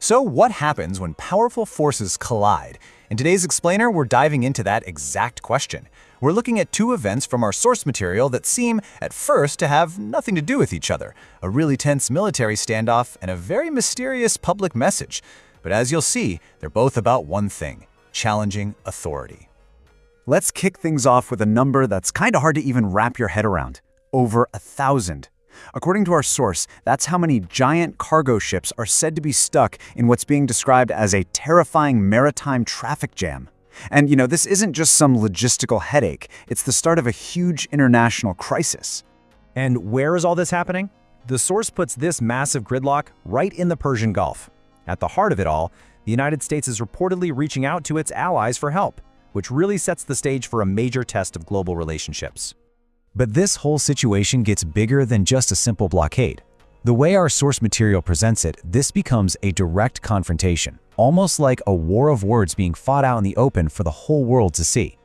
So what happens when powerful forces collide? In today's explainer, we're diving into that exact question. We're looking at two events from our source material that seem, at first, to have nothing to do with each other. A really tense military standoff and a very mysterious public message. But as you'll see, they're both about one thing: challenging authority. Let's kick things off with a number that's kind of hard to even wrap your head around. Over 1,000. According to our source, that's how many giant cargo ships are said to be stuck in what's being described as a terrifying maritime traffic jam. And this isn't just some logistical headache, it's the start of a huge international crisis. And where is all this happening? The source puts this massive gridlock right in the Persian Gulf. At the heart of it all, the United States is reportedly reaching out to its allies for help, which really sets the stage for a major test of global relationships. But this whole situation gets bigger than just a simple blockade. The way our source material presents it, this becomes a direct confrontation, almost like a war of words being fought out in the open for the whole world to see.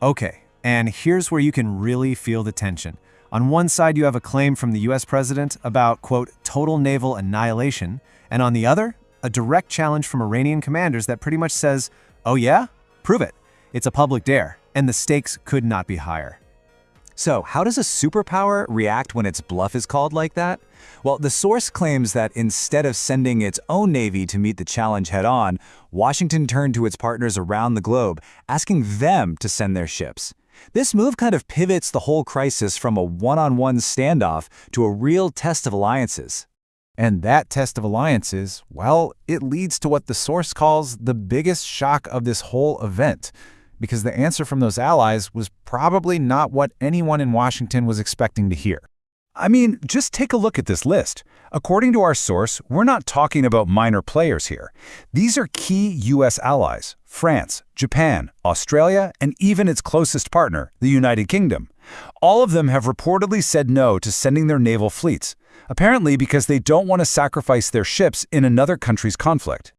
Okay, and here's where you can really feel the tension. On one side, you have a claim from the US president about, quote, total naval annihilation, and on the other, a direct challenge from Iranian commanders that pretty much says, oh yeah? Prove it. It's a public dare, and the stakes could not be higher. So, how does a superpower react when its bluff is called like that? Well, the source claims that instead of sending its own navy to meet the challenge head-on, Washington turned to its partners around the globe, asking them to send their ships. This move kind of pivots the whole crisis from a one-on-one standoff to a real test of alliances. And that test of alliances, well, it leads to what the source calls the biggest shock of this whole event. Because the answer from those allies was probably not what anyone in Washington was expecting to hear. I mean, just take a look at this list. According to our source, we're not talking about minor players here. These are key U.S. allies: France, Japan, Australia, and even its closest partner, the United Kingdom. All of them have reportedly said no to sending their naval fleets, apparently because they don't want to sacrifice their ships in another country's conflict.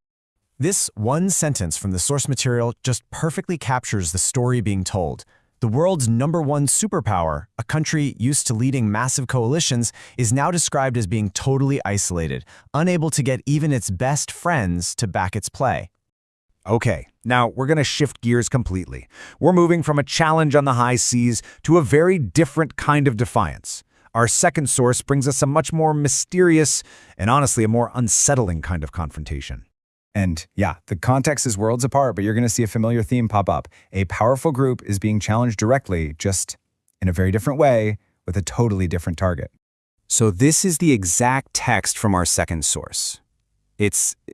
This one sentence from the source material just perfectly captures the story being told. The world's #1 superpower, a country used to leading massive coalitions, is now described as being totally isolated, unable to get even its best friends to back its play. Okay, now we're going to shift gears completely. We're moving from a challenge on the high seas to a very different kind of defiance. Our second source brings us a much more mysterious and honestly a more unsettling kind of confrontation. And yeah, the context is worlds apart, but you're going to see a familiar theme pop up. A powerful group is being challenged directly, just in a very different way, with a totally different target. So this is the exact text from our second source. It's